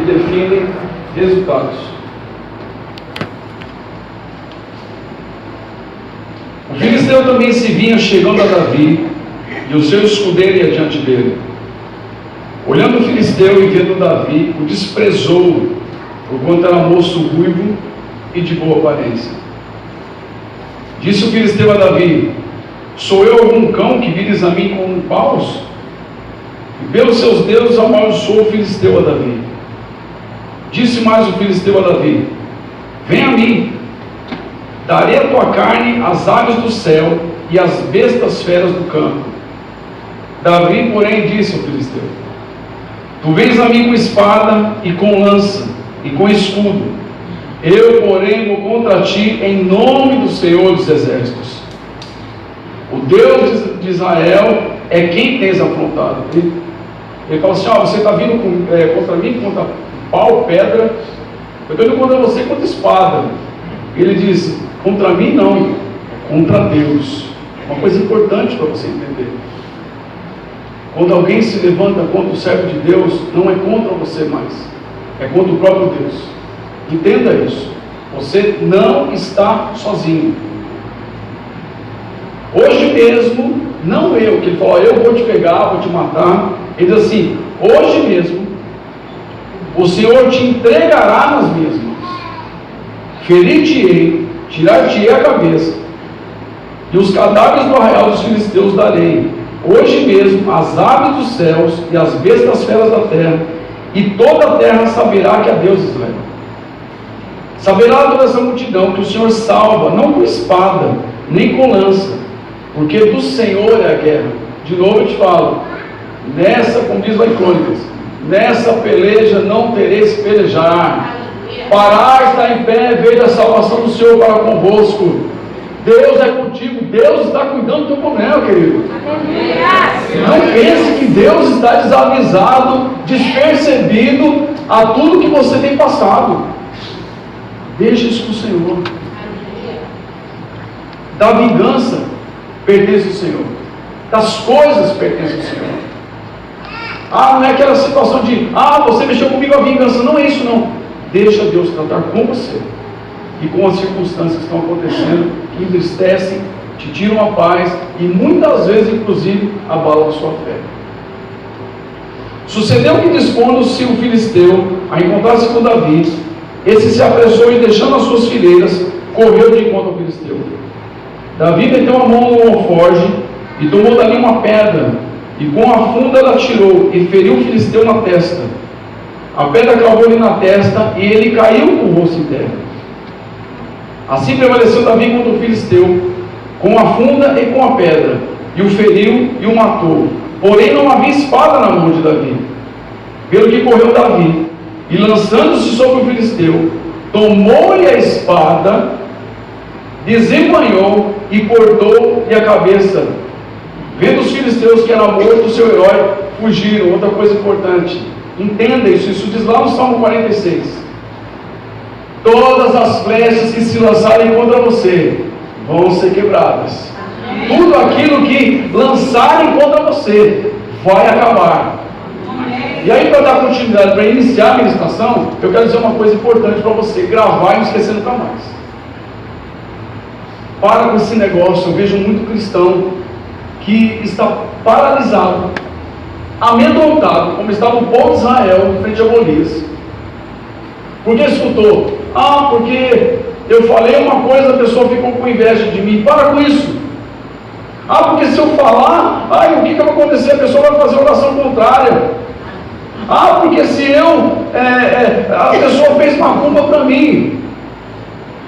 definem resultados. O filisteu também se vinha chegando a Davi, e o seu escudeiro ia diante dele. Olhando o filisteu e vendo Davi, o desprezou, porquanto era moço ruivo e de boa aparência. Disse o filisteu a Davi: sou eu algum cão que vires a mim com paus? E pelos seus deuses amaldiçoou o filisteu a Davi. Disse mais o filisteu a Davi: vem a mim, darei a tua carne às aves do céu e às bestas feras do campo. Davi, porém, disse ao filisteu: tu vens a mim com espada e com lança e com escudo, eu, porém, vou contra ti em nome do Senhor dos Exércitos. O Deus de Israel é quem tens afrontado. Ele fala assim: você está vindo contra mim, contra pau, pedra, eu estou indo contra você contra espada. Ele diz: contra mim não, contra Deus. Uma coisa importante para você entender: quando alguém se levanta contra o servo de Deus, não é contra você mais, é contra o próprio Deus. Entenda isso. Você não está sozinho. Hoje mesmo, não eu, que ele falou: eu vou te pegar, vou te matar. Ele diz assim: hoje mesmo o Senhor te entregará nas minhas mãos, ferir-te-ei, tirar-te-ei a cabeça, e os cadáveres do arraial dos filisteus darei. Hoje mesmo as aves dos céus e as bestas feras da terra, e toda a terra saberá que há Deus em Israel. Saberá toda essa multidão que o Senhor salva, não com espada, nem com lança, porque do Senhor é a guerra. De novo eu te falo, nessa, como diz lá em Crônicas, nessa peleja não tereis que pelejar. Parar, está em pé, veja a salvação do Senhor para convosco. Deus é contigo, Deus está cuidando do teu problema, querido. Não pense que Deus está desavisado, despercebido a tudo que você tem passado. Deixa isso com o Senhor. Da vingança pertence ao Senhor, das coisas pertencem ao Senhor. Não é aquela situação de você mexeu comigo, a vingança. Não é isso, não. Deixa Deus tratar com você e com as circunstâncias que estão acontecendo, que entristecem, te tiram a paz e muitas vezes, inclusive, abalam a sua fé. Sucedeu que, dispondo-se o filisteu a encontrar-se com Davi, esse se apressou e, deixando as suas fileiras, correu de encontro ao filisteu. Davi meteu a mão no alforje e tomou dali uma pedra, e com a funda ela tirou e feriu o filisteu na testa. A pedra cravou-lhe na testa e ele caiu com o rosto em terra. Assim prevaleceu Davi contra o filisteu, com a funda e com a pedra, e o feriu e o matou. Porém não havia espada na mão de Davi. Pelo que correu Davi, e lançando-se sobre o filisteu, tomou-lhe a espada, desembainhou e cortou-lhe a cabeça. Vendo os filisteus que era morto o seu herói, fugiram. Outra coisa importante, entenda isso diz lá no Salmo 46. Todas as flechas que se lançarem contra você vão ser quebradas. Tudo aquilo que lançarem contra você vai acabar. E aí, para dar continuidade, para iniciar a ministração, eu quero dizer uma coisa importante para você, gravar e não esquecer nunca mais. Para com esse negócio. Eu vejo muito cristão que está paralisado, amedrontado, como estava o povo de Israel em frente a Golias. Porque escutou: porque eu falei uma coisa, a pessoa ficou com inveja de mim. Para com isso. Porque se eu falar, o que vai acontecer? A pessoa vai fazer oração contrária. Porque se a pessoa fez macumba para mim.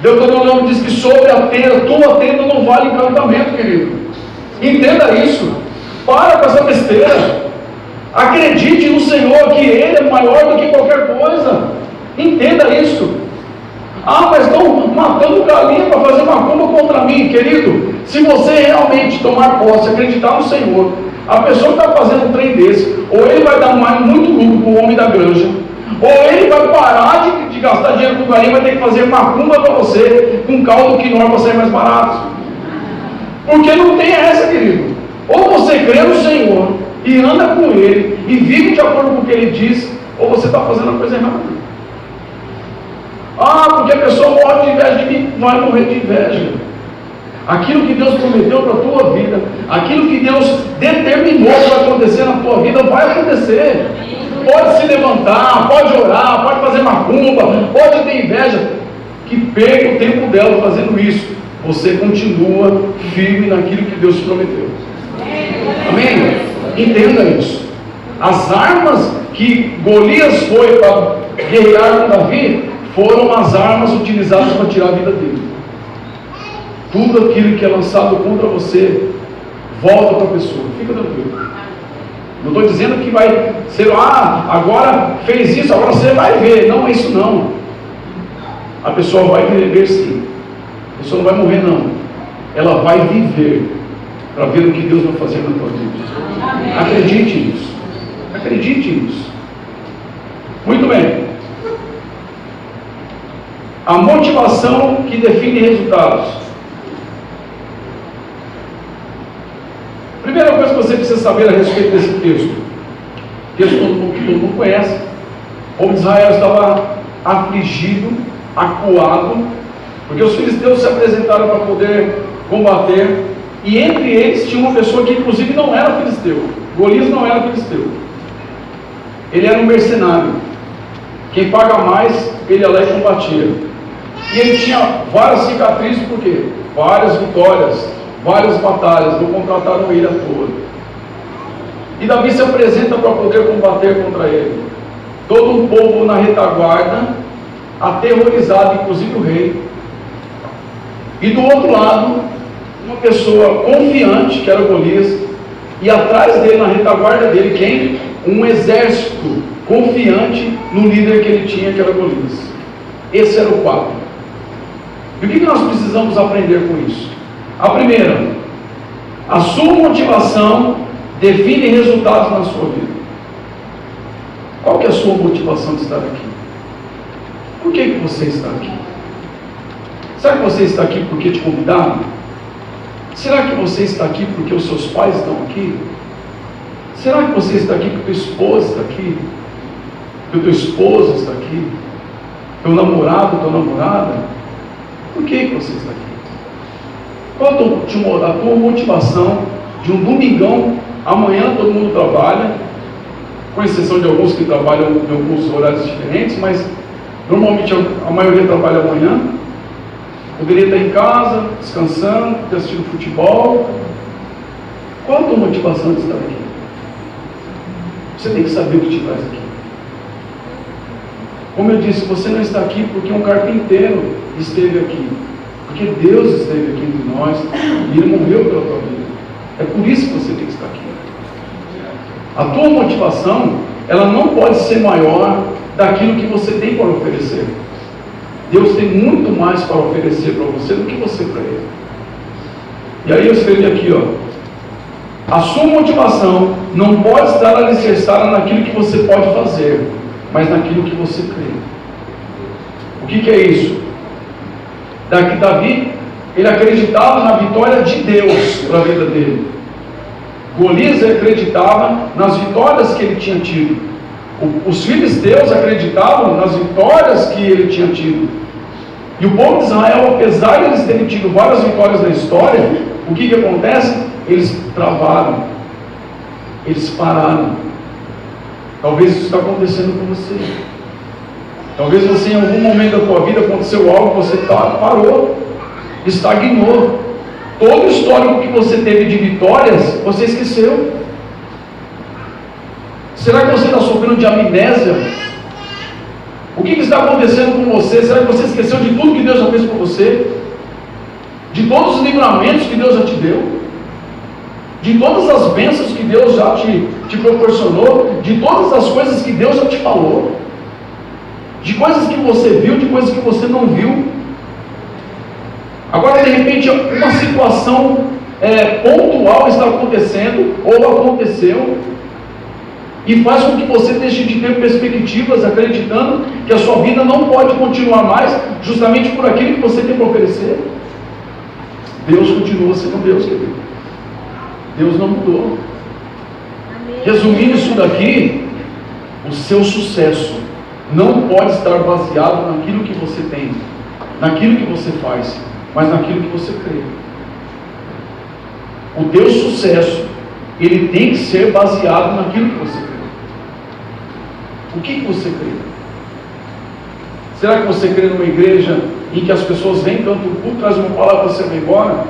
Deuteronômio diz que sobre a tenda, tua tenda não vale encantamento, querido. Entenda isso. Para com essa besteira. Acredite no Senhor, que Ele é maior do que qualquer coisa. Entenda isso. Mas estão matando galinha para fazer macumba contra mim, querido. Se você realmente tomar posse, acreditar no Senhor, a pessoa que está fazendo um trem desse, ou ele vai dar muito lucro para o homem da granja, ou ele vai parar de gastar dinheiro com galinha, vai ter que fazer macumba para você, com caldo quinó para sair mais barato. Porque não tem essa, querido. Ou você crê no Senhor e anda com Ele e vive de acordo com o que Ele diz, ou você está fazendo a coisa errada. Ah, porque a pessoa morre de inveja de mim. Vai morrer de inveja. Aquilo que Deus prometeu para a tua vida, aquilo que Deus determinou que vai acontecer na tua vida, vai acontecer. Pode se levantar, pode orar, pode fazer macumba, pode ter inveja, que perca o tempo dela fazendo isso. Você continua firme naquilo que Deus prometeu. Amém? Entenda isso. As armas que Golias foi para guerrear com Davi foram as armas utilizadas para tirar a vida dele. Tudo aquilo que é lançado contra você volta para a pessoa. Fica tranquilo. Não estou dizendo que vai ser, agora fez isso, agora você vai ver. Não é isso não. A pessoa vai viver sim. A pessoa não vai morrer não. Ela vai viver para ver o que Deus vai fazer na tua vida. Acredite nisso. Acredite nisso. Muito bem. A motivação que define resultados. Primeira coisa que você precisa saber a respeito desse texto. Texto que todo mundo conhece. O povo de Israel estava afligido, acuado, porque os filisteus se apresentaram para poder combater, e entre eles tinha uma pessoa que inclusive não era filisteu. Golias não era filisteu. Ele era um mercenário. Quem paga mais, ele ia lá e combatia. E ele tinha várias cicatrizes, por quê? Várias vitórias, várias batalhas, não contrataram ele à toa. E Davi se apresenta para poder combater contra ele. Todo um povo na retaguarda, aterrorizado, inclusive o rei. E do outro lado, uma pessoa confiante, que era Golias, e atrás dele, na retaguarda dele, quem? Um exército confiante no líder que ele tinha, que era Golias. Esse era o quadro. E o que nós precisamos aprender com isso? A primeira, a sua motivação define resultados na sua vida. Qual que é a sua motivação de estar aqui? Por que você está aqui? Será que você está aqui porque te convidaram? Será que você está aqui porque os seus pais estão aqui? Será que você está aqui porque tua esposa está aqui? Porque o teu esposo está aqui? Teu namorado, tua namorada? Por que você está aqui? Qual a tua motivação de um domingão? Amanhã todo mundo trabalha, com exceção de alguns que trabalham em alguns horários diferentes, mas normalmente a maioria trabalha amanhã. Poderia estar em casa, descansando, assistindo futebol. Qual a tua motivação de estar aqui? Você tem que saber o que te traz aqui. Como eu disse, você não está aqui porque um carpinteiro esteve aqui, porque Deus esteve aqui entre nós e Ele morreu pela tua vida. É por isso que você tem que estar aqui. A tua motivação, ela não pode ser maior daquilo que você tem para oferecer. Deus tem muito mais para oferecer para você do que você para Ele. E aí eu escrevi aqui, a sua motivação não pode estar alicerçada naquilo que você pode fazer, mas naquilo que você crê. O que é isso? Davi, ele acreditava na vitória de Deus para a vida dele. Golias acreditava nas vitórias que ele tinha tido. Os filisteus acreditavam nas vitórias que ele tinha tido. E o povo de Israel, apesar de eles terem tido várias vitórias na história, o que acontece? Eles travaram. Eles pararam. Talvez isso está acontecendo com você. Talvez você, em algum momento da tua vida, aconteceu algo, você parou, estagnou. Todo o histórico que você teve de vitórias, você esqueceu. Será que você está sofrendo de amnésia? O que está acontecendo com você? Será que você esqueceu de tudo que Deus já fez por você? De todos os livramentos que Deus já te deu? De todas as bênçãos que Deus já te proporcionou? De todas as coisas que Deus já te falou? De coisas que você viu, de coisas que você não viu? Agora, de repente, uma situação pontual está acontecendo, ou aconteceu, e faz com que você deixe de ter perspectivas, acreditando que a sua vida não pode continuar mais, justamente por aquilo que você tem para oferecer. Deus continua sendo Deus, querido. Deus não mudou. Resumindo isso daqui, O seu sucesso não pode estar baseado naquilo que você tem, naquilo que você faz, mas naquilo que você crê. O teu sucesso, ele tem que ser baseado naquilo que você crê. O que você crê? Será que você crê numa igreja em que as pessoas vêm, cantam o culto, traz uma palavra e você vai embora?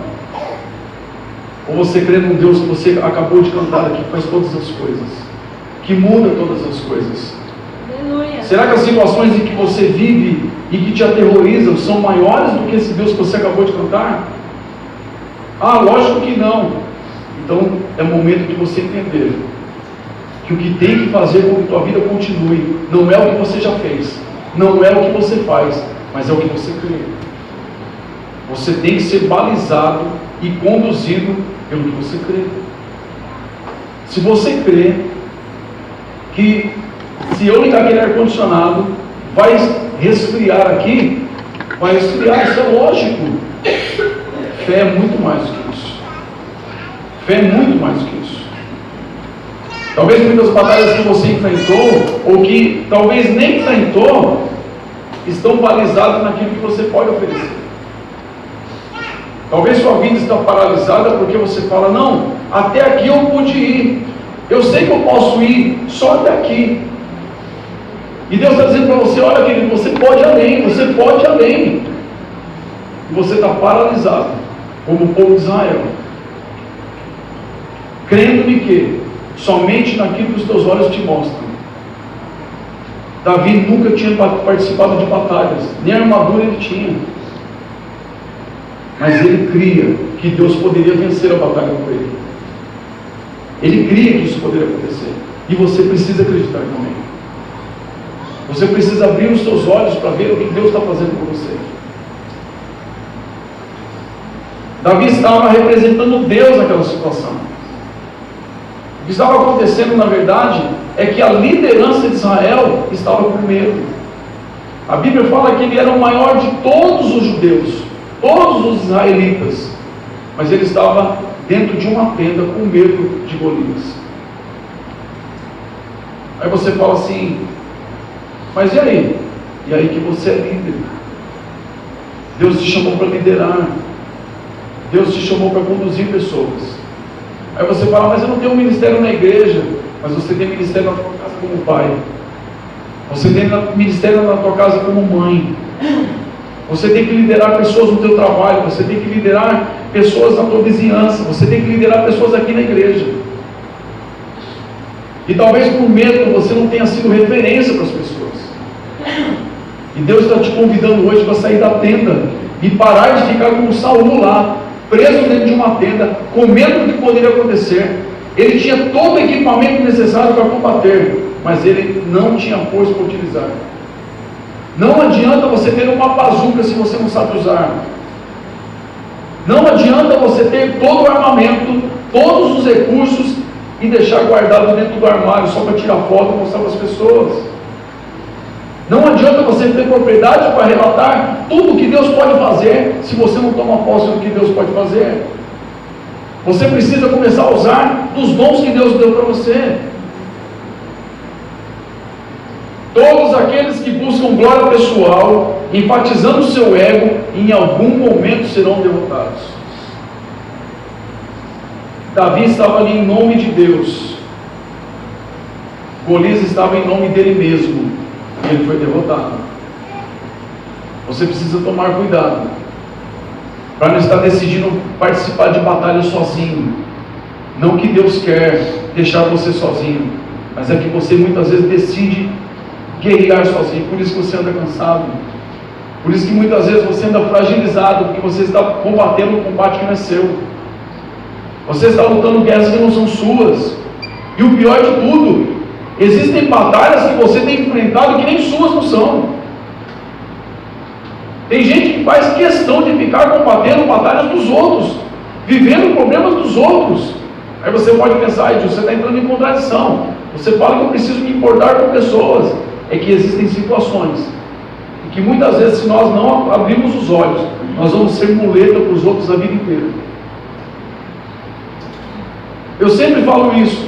Ou você crê num Deus que você acabou de cantar aqui, que faz todas as coisas, que muda todas as coisas? Aleluia. Será que as situações em que você vive e que te aterrorizam são maiores do que esse Deus que você acabou de cantar? Ah, lógico que não. Então é momento de você entender que o que tem que fazer com que a tua vida continue não é o que você já fez, não é o que você faz, mas é o que você crê. Você tem que ser balizado e conduzido pelo que você crê. Se você crê que se eu ligar aquele ar-condicionado vai resfriar aqui, vai resfriar, isso é lógico. Fé é muito mais do que isso. Fé é muito mais do que isso. Talvez muitas batalhas que você enfrentou, ou que talvez nem enfrentou, estão balizadas naquilo que você pode oferecer. Talvez sua vida está paralisada porque você fala, não, até aqui eu pude ir. Eu sei que eu posso ir só até aqui. E Deus está dizendo para você, olha querido, você pode ir além, você pode ir além. E você está paralisado, como o povo de Israel. Crendo-me que somente naquilo que os teus olhos te mostram. Davi nunca tinha participado de batalhas, nem armadura ele tinha. Mas ele cria que Deus poderia vencer a batalha com ele. Ele cria que isso poderia acontecer. E você precisa acreditar também. Você precisa abrir os seus olhos para ver o que Deus está fazendo com você. Davi estava representando Deus naquela situação. O que estava acontecendo, na verdade, é que a liderança de Israel estava com medo. A Bíblia fala que ele era o maior de todos os judeus, todos os israelitas, mas ele estava dentro de uma tenda com medo de Golias. Aí você fala assim, mas e aí? E aí que você é líder. Deus te chamou para liderar. Deus te chamou para conduzir pessoas. Aí você fala, mas eu não tenho um ministério na igreja. Mas você tem ministério na tua casa como pai. Você tem ministério na tua casa como mãe. Você tem que liderar pessoas no teu trabalho. Você tem que liderar pessoas na tua vizinhança. Você tem que liderar pessoas aqui na igreja. E talvez por medo você não tenha sido referência para as pessoas. E Deus está te convidando hoje para sair da tenda e parar de ficar como Saul lá, preso dentro de uma tenda, com medo do que poderia acontecer. Ele tinha todo o equipamento necessário para combater, mas ele não tinha força para utilizar. Não adianta você ter uma bazuca se você não sabe usar. Não adianta você ter todo o armamento, todos os recursos e deixar guardado dentro do armário só para tirar foto e mostrar para as pessoas. Não adianta você ter propriedade para relatar tudo o que Deus pode fazer se você não toma posse do que Deus pode fazer. Você precisa começar a usar dos dons que Deus deu para você. Todos aqueles que buscam glória pessoal, enfatizando o seu ego, em algum momento serão derrotados. Davi estava ali em nome de Deus. Golias estava em nome dele mesmo. E ele foi derrotado. Você precisa tomar cuidado para não estar decidindo participar de batalhas sozinho. Não que Deus quer deixar você sozinho, mas é que você muitas vezes decide guerrear sozinho. Por isso que você anda cansado. Por isso que muitas vezes você anda fragilizado, porque você está combatendo um combate que não é seu. Você está lutando guerras que não são suas. E o pior de tudo, existem batalhas que você tem enfrentado que nem suas não são. Tem gente que faz questão de ficar combatendo batalhas dos outros, vivendo problemas dos outros. Aí você pode pensar, você está entrando em contradição. Você fala que eu preciso me importar com pessoas. É que existem situações em que muitas vezes, se nós não abrirmos os olhos, nós vamos ser muleta para os outros a vida inteira. Eu sempre falo isso.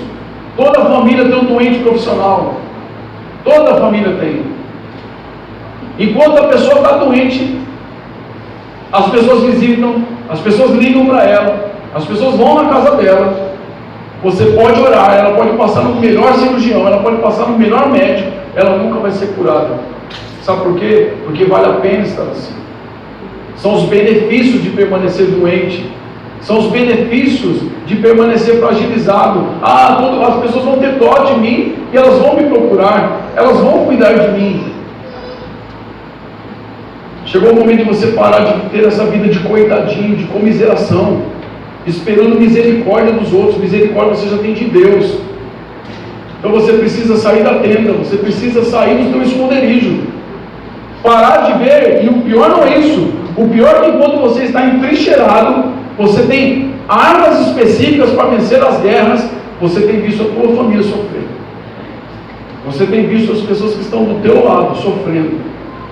Toda família tem um doente profissional. Toda a família tem. Enquanto a pessoa está doente, as pessoas visitam, as pessoas ligam para ela, as pessoas vão na casa dela. Você pode orar, ela pode passar no melhor cirurgião, ela pode passar no melhor médico, ela nunca vai ser curada. Sabe por quê? Porque vale a pena estar assim. São os benefícios de permanecer doente. São os benefícios de permanecer fragilizado. As pessoas vão ter dó de mim e elas vão me procurar, elas vão cuidar de mim. Chegou o momento de você parar de ter essa vida de coitadinho, de comiseração, esperando misericórdia dos outros. Misericórdia você já tem de Deus. Então você precisa sair da tenda, você precisa sair do seu esconderijo, parar de ver. E o pior não é isso. O pior é que enquanto você está entrincheirado, você tem armas específicas para vencer as guerras, você tem visto a tua família sofrer. Você tem visto as pessoas que estão do teu lado sofrendo,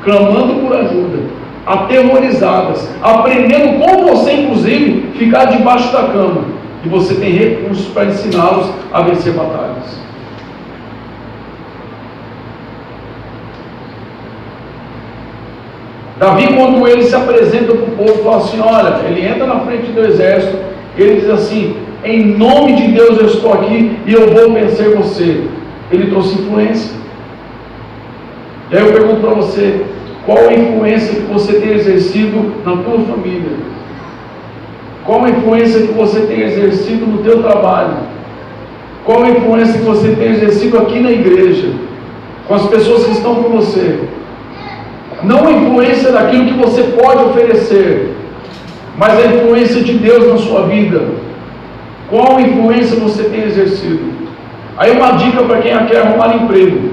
clamando por ajuda, aterrorizadas, aprendendo com você, inclusive, ficar debaixo da cama. E você tem recursos para ensiná-los a vencer batalhas. Davi, quando ele se apresenta para o povo, fala assim, olha, ele entra na frente do exército, ele diz assim, em nome de Deus eu estou aqui e eu vou vencer você. Ele trouxe influência. E aí eu pergunto para você, qual a influência que você tem exercido na tua família? Qual a influência que você tem exercido no teu trabalho? Qual a influência que você tem exercido aqui na igreja? Com as pessoas que estão com você? Não a influência daquilo que você pode oferecer, mas a influência de Deus na sua vida. Qual influência você tem exercido? Aí uma dica para quem quer arrumar emprego.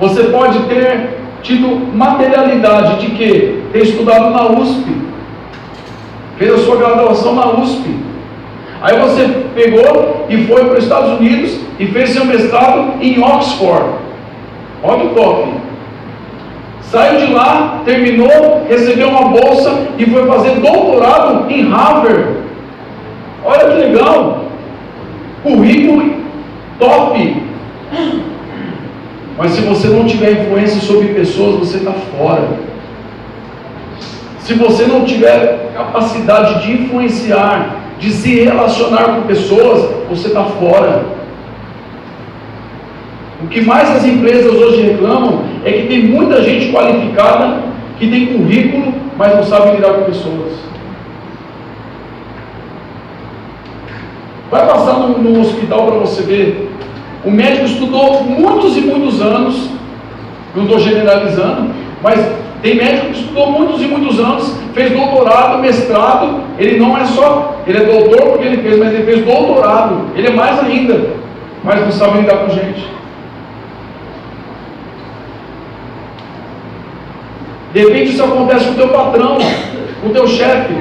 Você pode ter tido materialidade de quê? Ter estudado na USP, fez a sua graduação na USP. Aí você pegou e foi para os Estados Unidos e fez seu mestrado em Oxford. Olha o top. Saiu de lá, terminou, recebeu uma bolsa e foi fazer doutorado em Harvard. Olha que legal! Currículo top! Mas se você não tiver influência sobre pessoas, você está fora. Se você não tiver capacidade de influenciar, de se relacionar com pessoas, você está fora. O que mais as empresas hoje reclamam é que tem muita gente qualificada, que tem currículo, mas não sabe lidar com pessoas. Vai passar no hospital para você ver. O médico estudou muitos e muitos anos, não estou generalizando, mas tem médico que estudou muitos e muitos anos, fez doutorado, mestrado, ele não é só, ele é doutor porque ele fez, mas ele fez doutorado, ele é mais ainda, mas não sabe lidar com gente. De repente isso acontece com o teu patrão, com o teu chefe.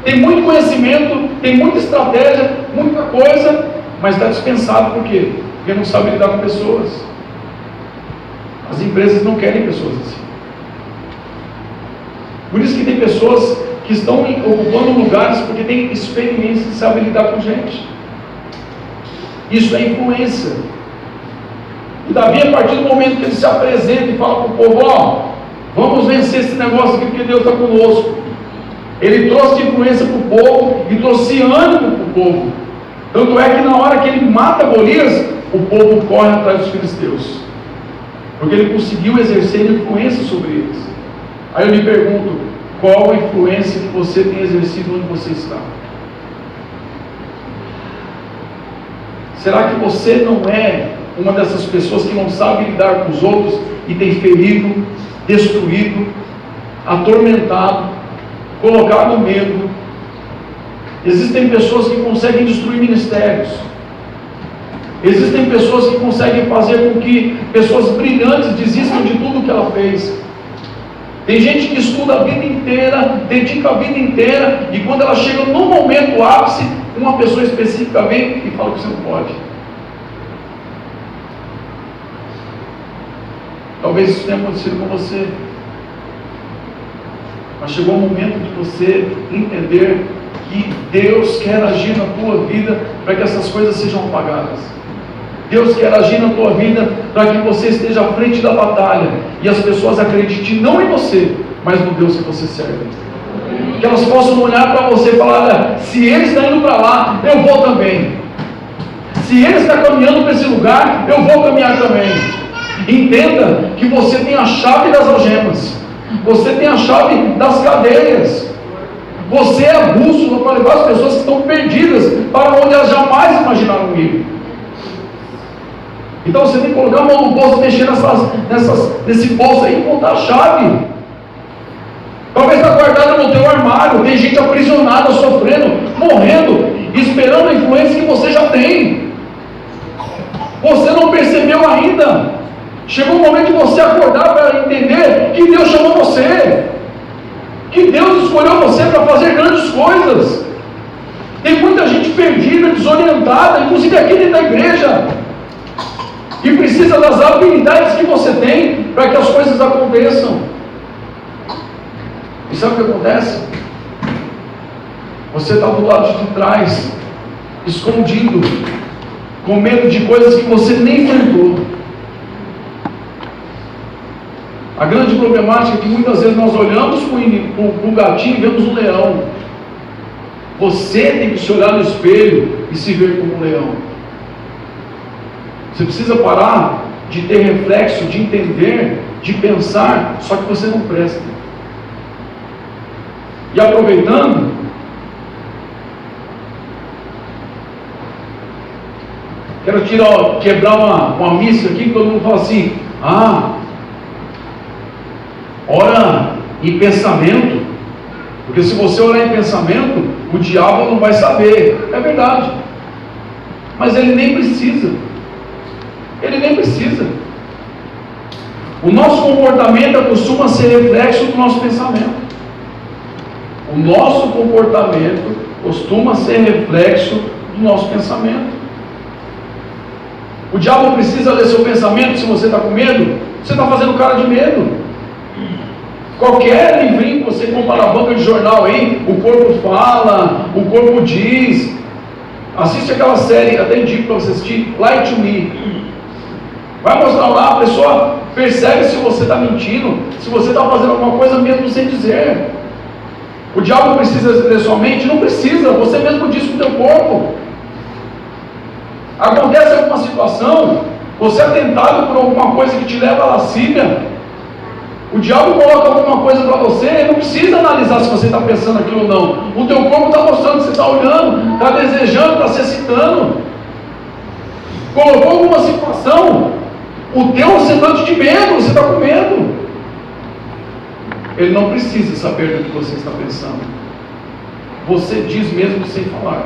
Tem muito conhecimento, tem muita estratégia, muita coisa, mas está dispensado por quê? Porque não sabe lidar com pessoas. As empresas não querem pessoas assim. Por isso que tem pessoas que estão ocupando lugares porque tem experiência e sabem lidar com gente. Isso é influência. E Davi, a partir do momento que ele se apresenta e fala para o povo, vamos vencer esse negócio aqui porque Deus está conosco. Ele trouxe influência para o povo e trouxe ânimo para o povo. Tanto é que na hora que ele mata Golias, o povo corre atrás dos filisteus. Porque ele conseguiu exercer influência sobre eles. Aí eu lhe pergunto, qual a influência que você tem exercido onde você está? Será que você não é uma dessas pessoas que não sabe lidar com os outros e tem ferido, destruído, atormentado, colocado medo? Existem pessoas que conseguem destruir ministérios. Existem pessoas que conseguem fazer com que pessoas brilhantes desistam de tudo que ela fez. Tem gente que estuda a vida inteira, dedica a vida inteira, e quando ela chega no momento ápice, uma pessoa específica vem e fala que você não pode. Talvez isso tenha acontecido com você. Mas chegou o momento de você entender que Deus quer agir na tua vida para que essas coisas sejam apagadas. Deus quer agir na tua vida para que você esteja à frente da batalha e as pessoas acreditem não em você, mas no Deus que você serve. Que elas possam olhar para você e falar: olha, se ele está indo para lá, eu vou também. Se ele está caminhando para esse lugar, eu vou caminhar também. Entenda que você tem a chave das algemas, você tem a chave das cadeias, você é a bússola para levar as pessoas que estão perdidas para onde elas jamais imaginaram ir. Então você tem que colocar a mão no bolso, mexer nesse bolso aí e contar a chave. Talvez está guardada no teu armário. Tem gente aprisionada, sofrendo, morrendo, esperando a influência que você já tem. Você não percebeu ainda. Chegou o momento de você acordar para entender que Deus chamou você, que Deus escolheu você para fazer grandes coisas. Tem muita gente perdida, desorientada, inclusive aqui dentro da igreja, que precisa das habilidades que você tem para que as coisas aconteçam. E sabe o que acontece? Você está do lado de trás, escondido, com medo de coisas que você nem enfrentou. A grande problemática é que muitas vezes nós olhamos para o gatinho e vemos um leão. Você tem que se olhar no espelho e se ver como um leão. Você precisa parar de ter reflexo, de entender, de pensar, só que você não presta. E aproveitando, quero quebrar uma missa aqui, que todo mundo fala assim: ora em pensamento, porque se você orar em pensamento, o diabo não vai saber. É verdade, mas ele nem precisa. Ele nem precisa. O nosso comportamento costuma ser reflexo do nosso pensamento. O nosso comportamento costuma ser reflexo do nosso pensamento. O diabo precisa ler seu pensamento. Se você está com medo, você está fazendo cara de medo. Qualquer livrinho que você compra na banca de jornal aí, o corpo fala, o corpo diz. Assiste aquela série, até indico para você assistir, Lie to Me. Vai mostrar lá, a pessoa percebe se você está mentindo, se você está fazendo alguma coisa mesmo sem dizer. O diabo precisa ler sua mente? Não precisa, você mesmo diz com o teu corpo. Acontece alguma situação, você é tentado por alguma coisa que te leva à lascívia, o diabo coloca alguma coisa para você, ele não precisa analisar se você está pensando aquilo ou não. O teu corpo está mostrando que você está olhando, está desejando, está se excitando. Colocou alguma situação, o teu semblante de medo, você está com medo. Ele não precisa saber do que você está pensando. Você diz mesmo sem falar.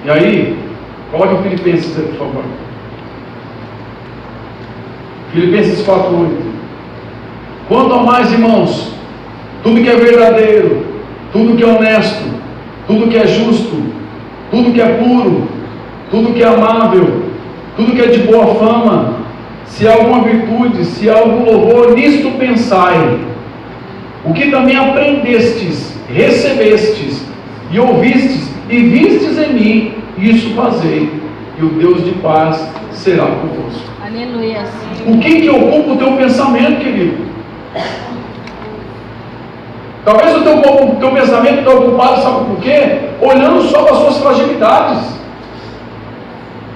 E aí, coloque o Filipenses aí, por favor. Filipenses 4:8. Quanto a mais, irmãos, tudo que é verdadeiro, tudo que é honesto, tudo que é justo, tudo que é puro, tudo que é amável, tudo que é de boa fama, se há alguma virtude, se há algum louvor, nisto pensai. O que também aprendestes, recebestes e ouvistes e vistes em mim, isso fazei, e o Deus de paz será convosco. Aleluia. O que ocupa o teu pensamento, querido? Talvez o teu pensamento esteja ocupado, sabe por quê? Olhando só para as suas fragilidades,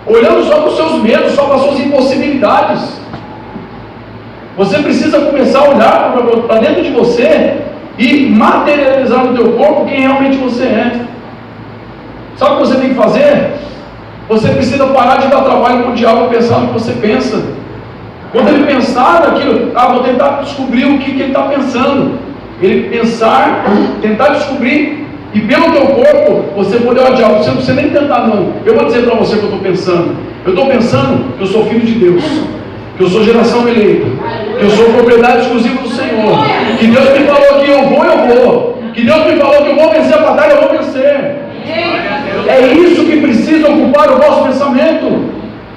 olhando só para os seus medos, só para as suas impossibilidades. Você precisa começar a olhar para dentro de você e materializar no teu corpo quem realmente você é. Sabe o que você tem que fazer? Você precisa parar de dar trabalho para o diabo pensar no que você pensa. Quando ele pensar naquilo, vou tentar descobrir o que ele está pensando. Ele pensar, tentar descobrir, e pelo teu corpo, você poder olhar o diabo. Você não precisa nem tentar, não. Eu vou dizer para você o que eu estou pensando. Eu estou pensando que eu sou filho de Deus, que eu sou geração eleita, que eu sou propriedade exclusiva do Senhor, que Deus me falou que eu vou, que Deus me falou que eu vou vencer a batalha, eu vou vencer. É isso que precisa ocupar o vosso pensamento.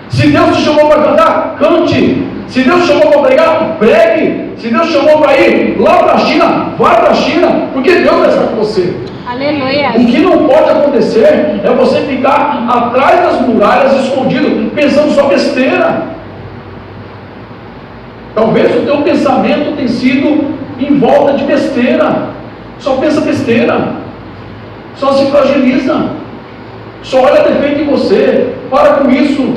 Se Deus te chamou para cantar, cante. Se Deus te chamou para pregar, pregue. Se Deus te chamou para ir lá para a China, vai para a China, porque Deus vai estar com você. Aleluia. O que não pode acontecer é você ficar atrás das muralhas, escondido, pensando só besteira. Talvez o teu pensamento tenha sido em volta de besteira. Só pensa besteira. Só se fragiliza. Só olha defeito em você. Para com isso.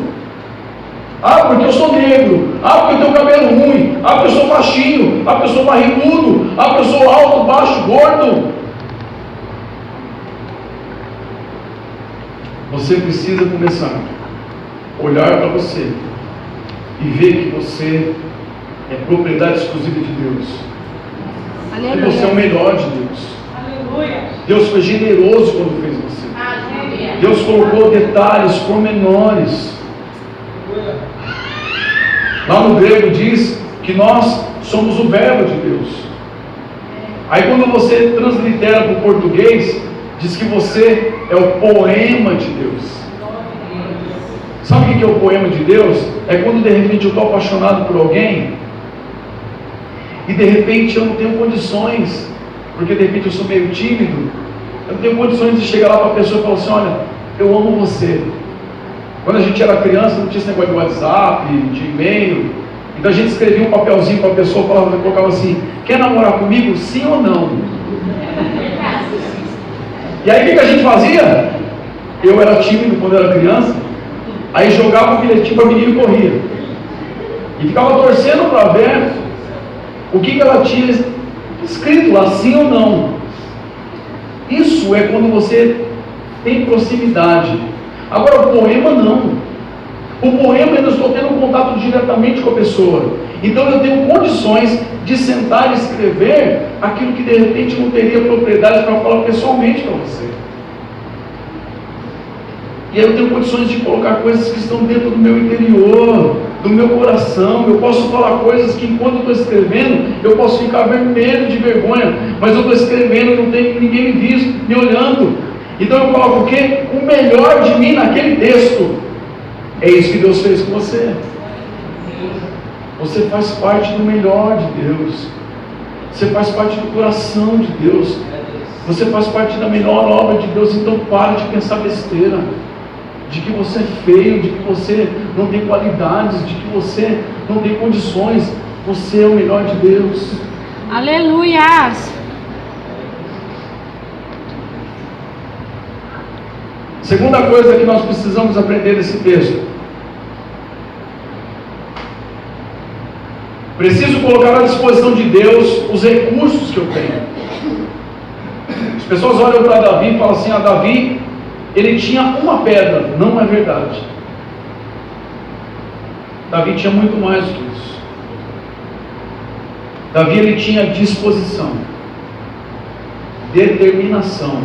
Ah, porque eu sou negro. Ah, porque eu tenho cabelo ruim. Ah, porque eu sou baixinho. Ah, porque eu sou barrigudo. Ah, porque eu sou alto, baixo, gordo. Você precisa começar a olhar para você e ver que você é propriedade exclusiva de Deus. Aleluia. Que você é o melhor de Deus. Aleluia. Deus foi generoso quando fez você. Aleluia. Deus colocou detalhes pormenores. Lá no grego diz que nós somos o verbo de Deus. Aí quando você translitera para o português, diz que você é o poema de Deus. Sabe o que é o poema de Deus? É quando de repente eu estou apaixonado por alguém e de repente eu não tenho condições, porque de repente eu sou meio tímido, eu não tenho condições de chegar lá para a pessoa e falar assim: olha, eu amo você. Quando a gente era criança não tinha esse negócio de WhatsApp, de e-mail, então a gente escrevia um papelzinho para a pessoa, colocava assim: quer namorar comigo? Sim ou não? E aí o que a gente fazia? Eu era tímido quando eu era criança, aí jogava o bilhetinho para o menino e corria. E ficava torcendo para ver o que ela tinha escrito lá, sim ou não. Isso é quando você tem proximidade. Agora o poema não. O poema eu estou tendo um contato diretamente com a pessoa. Então eu tenho condições de sentar e escrever aquilo que de repente não teria propriedade para falar pessoalmente para você. E aí eu tenho condições de colocar coisas que estão dentro do meu interior, do meu coração. Eu posso falar coisas que enquanto eu estou escrevendo, eu posso ficar vermelho de vergonha, mas eu estou escrevendo, não tem ninguém me olhando. Então eu coloco o quê? O melhor de mim naquele texto. É isso que Deus fez com você. Você faz parte do melhor de Deus. Você faz parte do coração de Deus. Você faz parte da melhor obra de Deus. Então pare de pensar besteira, de que você é feio, de que você não tem qualidades, de que você não tem condições. Você é o melhor de Deus. Aleluias. Segunda coisa que nós precisamos aprender desse texto: preciso colocar à disposição de Deus os recursos que eu tenho. As pessoas olham para Davi e falam assim: Davi, ele tinha uma pedra. Não é verdade. Davi tinha muito mais do que isso. Davi, ele tinha disposição, determinação,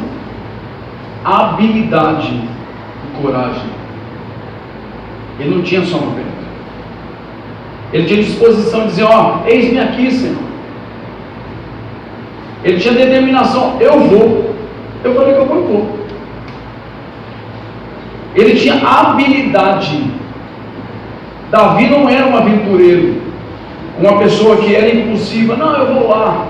habilidade e coragem. Ele não tinha só uma pedra. Ele tinha disposição de dizer: eis-me aqui, Senhor. Ele tinha determinação: eu vou. Eu falei que eu vou. Ele tinha habilidade. Davi não era um aventureiro, uma pessoa que era impulsiva. Não, eu vou lá.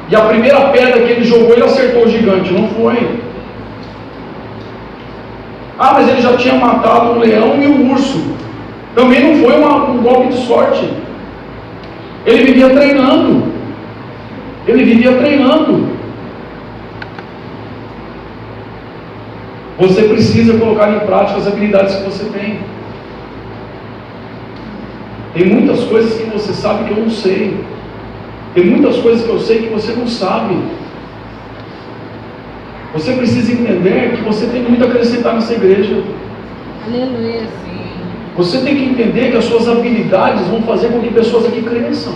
E a primeira pedra que ele jogou, ele acertou o gigante. Não foi. Mas ele já tinha matado o leão e o urso. Também não foi um golpe de sorte. Ele vivia treinando. Você precisa colocar em prática as habilidades que você tem. Tem muitas coisas que você sabe que eu não sei. Tem muitas coisas que eu sei que você não sabe. Você precisa entender que você tem muito a acrescentar nessa igreja. Aleluia. Você tem que entender que as suas habilidades vão fazer com que pessoas aqui cresçam.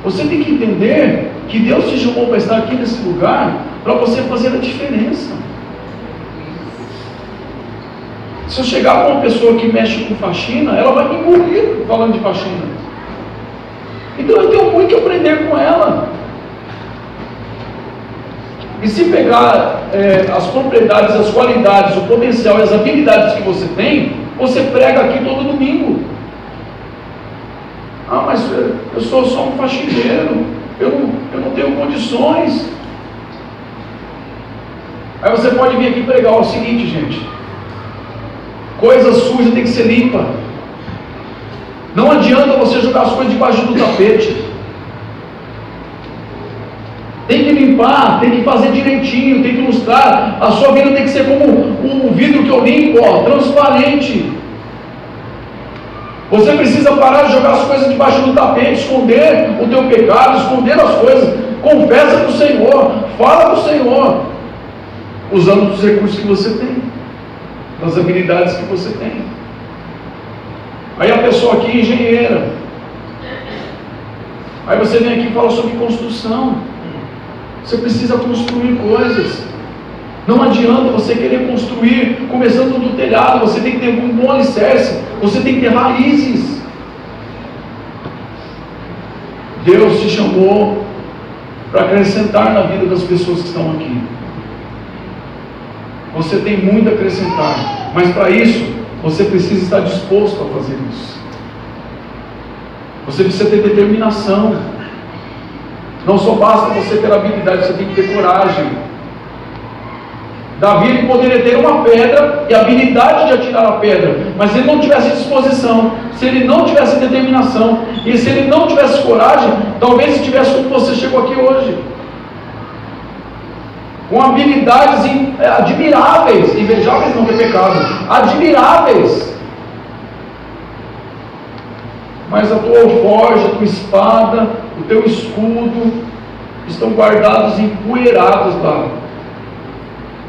Você tem que entender que Deus te chamou para estar aqui nesse lugar para você fazer a diferença. Se eu chegar com uma pessoa que mexe com faxina, ela vai me engolir falando de faxina. Então eu tenho muito que aprender com ela. E se pegar as propriedades, as qualidades, o potencial e as habilidades que você tem, você prega aqui todo domingo. Mas eu sou só um faxineiro, eu não tenho condições. Aí você pode vir aqui pregar o seguinte, gente: coisa suja tem que ser limpa. Não adianta você jogar as coisas debaixo do tapete. Tem que limpar, tem que fazer direitinho, tem que ilustrar. A sua vida tem que ser como um vidro que eu limpo, ó, transparente. Você precisa parar de jogar as coisas debaixo do tapete, esconder o teu pecado, esconder as coisas. Confessa para o Senhor, fala para o Senhor, usando os recursos que você tem, das habilidades que você tem. Aí a pessoa aqui é engenheira. Aí você vem aqui e fala sobre construção. Você precisa construir coisas. Não adianta você querer construir começando do telhado. Você tem que ter um bom alicerce. Você tem que ter raízes. Deus te chamou para acrescentar na vida das pessoas que estão aqui. Você tem muito a acrescentar, mas para isso você precisa estar disposto a fazer isso. Você precisa ter determinação. Não só basta você ter habilidade, você tem que ter coragem. Davi, ele poderia ter uma pedra e a habilidade de atirar a pedra, mas se ele não tivesse disposição, se ele não tivesse determinação, e se ele não tivesse coragem, talvez estivesse como você chegou aqui hoje, com habilidades admiráveis, invejáveis não, que é pecado, admiráveis, mas a tua alforja, a tua espada, o teu escudo estão guardados, empoeirados lá.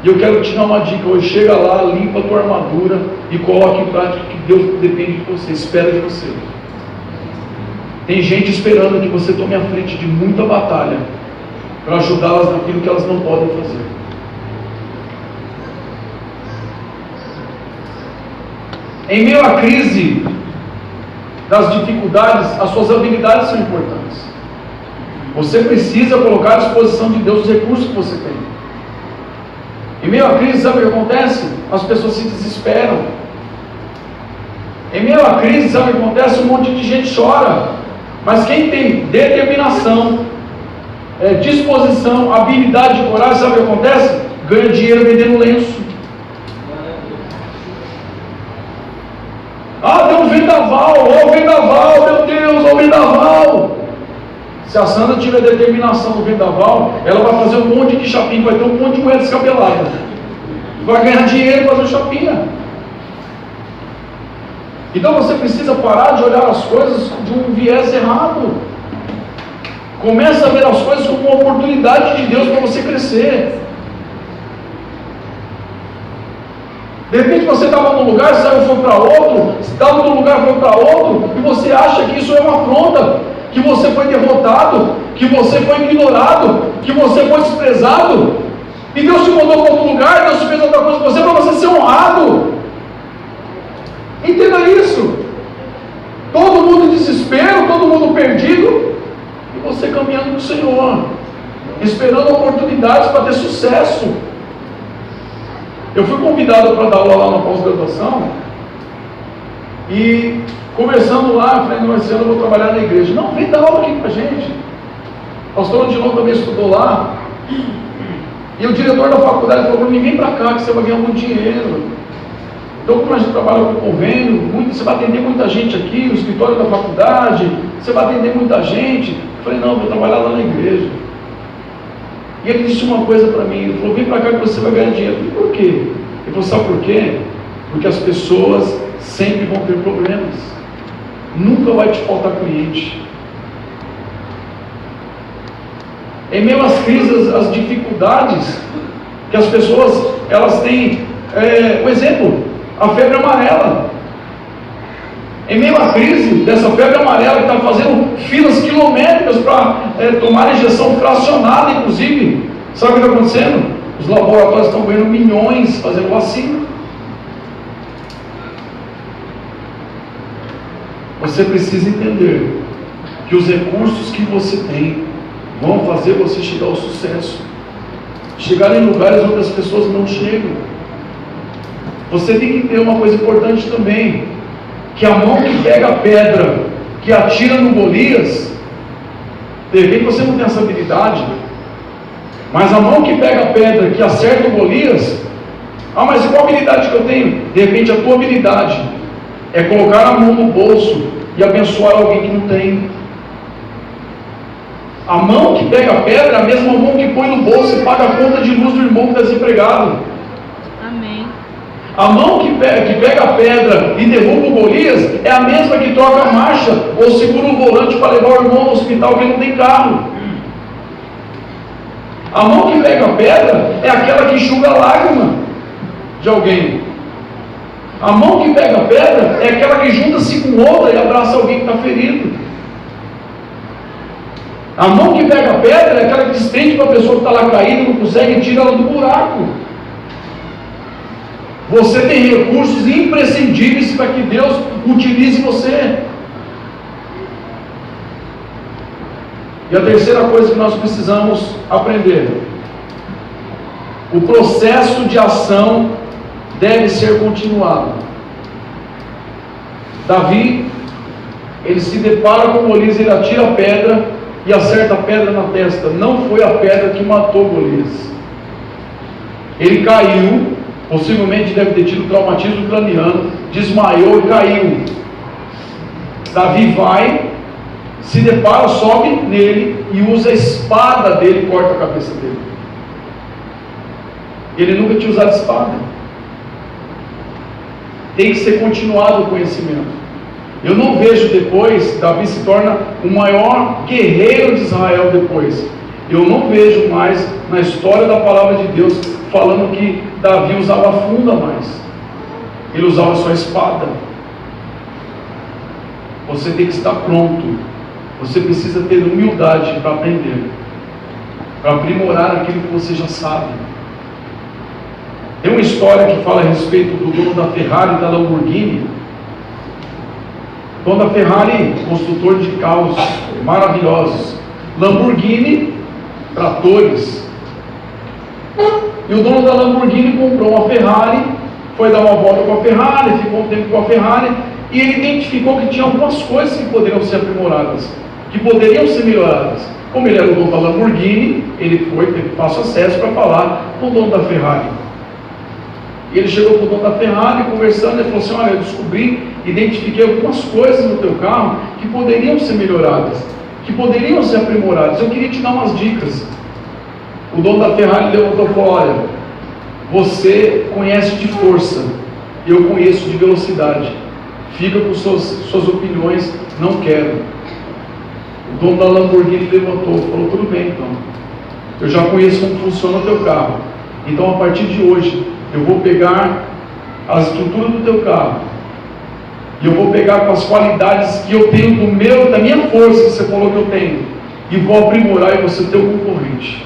E eu quero te dar uma dica hoje: chega lá, limpa a tua armadura e coloque em prática que Deus depende de você, espera de você. Tem gente esperando que você tome a frente de muita batalha para ajudá-las naquilo que elas não podem fazer. Em meio à crise das dificuldades, as suas habilidades são importantes. Você precisa colocar à disposição de Deus os recursos que você tem. Em meio à crise, sabe o que acontece? As pessoas se desesperam. Em meio à crise, sabe o que acontece? Um monte de gente chora. Mas quem tem determinação, disposição, habilidade e coragem, sabe o que acontece? Ganha dinheiro vendendo lenço. Ah, deu um vendaval, ó vendaval, meu Deus, ó vendaval. Se a Sandra tiver determinação no vendaval, ela vai fazer um monte de chapinha, vai ter um monte de moeda descabelada. Vai ganhar dinheiro e fazer chapinha. Então você precisa parar de olhar as coisas de um viés errado. Começa a ver as coisas como uma oportunidade de Deus para você crescer. De repente você estava num lugar, saiu e foi para outro, estava num lugar e foi para outro, e você acha que isso é uma afronta, que você foi derrotado, que você foi ignorado, que você foi desprezado, e Deus te mandou para outro lugar, Deus te fez outra coisa com você para você ser honrado. Entenda isso. Todo mundo em desespero, todo mundo perdido, e você caminhando com o Senhor, esperando oportunidades para ter sucesso. Eu fui convidado para dar aula lá na pós-graduação, e conversando lá, eu falei: não, esse ano eu vou trabalhar na igreja. Não, vem dar aula aqui com a gente. O pastor Odilon também estudou lá, e o diretor da faculdade falou para mim: vem para cá que você vai ganhar muito dinheiro. Então, como a gente trabalha com convênio, você vai atender muita gente aqui, no escritório da faculdade, você vai atender muita gente. Eu falei: não, vou trabalhar lá na igreja. E ele disse uma coisa para mim, ele falou: vem para cá que você vai ganhar dinheiro. Eu falei: por quê? Ele falou: sabe por quê? Porque as pessoas sempre vão ter problemas, nunca vai te faltar cliente. Em meio às crises, às dificuldades que as pessoas elas têm, o exemplo, a febre amarela. Em meio à crise dessa febre amarela, que está fazendo filas quilométricas para tomar injeção fracionada, inclusive, sabe o que está acontecendo? Os laboratórios estão ganhando milhões fazendo vacina. Você precisa entender que os recursos que você tem vão fazer você chegar ao sucesso, chegar em lugares onde as pessoas não chegam. Você tem que ter uma coisa importante também, que a mão que pega a pedra, que atira no Golias, de repente você não tem essa habilidade, Mas a mão que pega a pedra, que acerta o Golias, mas qual habilidade que eu tenho? De repente a tua habilidade é colocar a mão no bolso e abençoar alguém que não tem. A mão que pega a pedra é a mesma mão que põe no bolso e paga a conta de luz do irmão que está desempregado. Amém. A mão que pega a pedra e derruba o Golias é a mesma que troca a marcha ou segura o volante para levar o irmão ao hospital que não tem carro. A mão que pega a pedra é aquela que enxuga a lágrima de alguém. A mão que pega a pedra é aquela que junta-se com outra e abraça alguém que está ferido. A mão que pega a pedra é aquela que estende para a pessoa que está lá caída, não consegue, e tira ela do buraco. Você tem recursos imprescindíveis para que Deus utilize você. E a terceira coisa que nós precisamos aprender: o processo de ação deve ser continuado. Davi, ele se depara com Golias, ele atira a pedra e acerta a pedra na testa. Não foi a pedra que matou Golias. Ele caiu, possivelmente deve ter tido traumatismo craniano, desmaiou e caiu. Davi vai, se depara, sobe nele e usa a espada dele e corta a cabeça dele. Ele nunca tinha usado espada. Tem que ser continuado o conhecimento. Eu não vejo depois, Davi se torna o maior guerreiro de Israel depois. Eu não vejo mais na história da palavra de Deus falando que Davi usava funda mais. Ele usava só espada. Você tem que estar pronto. Você precisa ter humildade para aprender, para aprimorar aquilo que você já sabe. Tem uma história que fala a respeito do dono da Ferrari e da Lamborghini. O dono da Ferrari, construtor de carros maravilhosos. Lamborghini, tratores. E o dono da Lamborghini comprou uma Ferrari, foi dar uma volta com a Ferrari, ficou um tempo com a Ferrari, e ele identificou que tinha algumas coisas que poderiam ser aprimoradas, que poderiam ser melhoradas. Como ele era o dono da Lamborghini, ele foi, teve fácil acesso para falar com o dono da Ferrari. E ele chegou para o dono da Ferrari, conversando, ele falou assim: olha, eu descobri, identifiquei algumas coisas no teu carro que poderiam ser melhoradas, que poderiam ser aprimoradas. Eu queria te dar umas dicas. O dono da Ferrari levantou e falou: olha, você conhece de força, eu conheço de velocidade. Fica com suas opiniões, não quero. O dono da Lamborghini levantou e falou: tudo bem, então. Eu já conheço como funciona o teu carro. Então, a partir de hoje, eu vou pegar a estrutura do teu carro e eu vou pegar com as qualidades que eu tenho da minha força que você falou que eu tenho, e vou aprimorar e você ter o concorrente.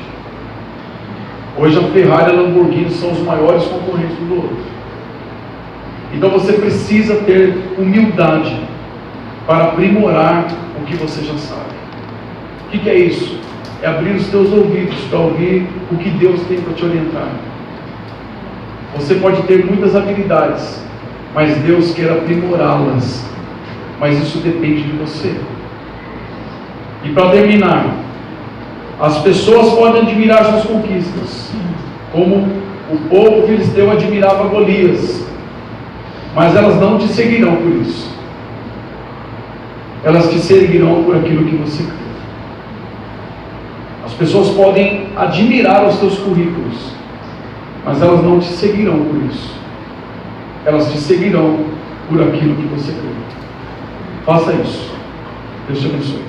Hoje a Ferrari e a Lamborghini são os maiores concorrentes do outro. Então você precisa ter humildade para aprimorar o que você já sabe. O que é isso? É abrir os teus ouvidos para ouvir o que Deus tem para te orientar. Você pode ter muitas habilidades, mas Deus quer aprimorá-las. Mas isso depende de você. E para terminar, as pessoas podem admirar suas conquistas, como o povo filisteu admirava Golias, mas elas não te seguirão por isso. Elas te seguirão por aquilo que você crê. As pessoas podem admirar os teus currículos, mas elas não te seguirão por isso. Elas te seguirão por aquilo que você crê. Faça isso. Deus te abençoe.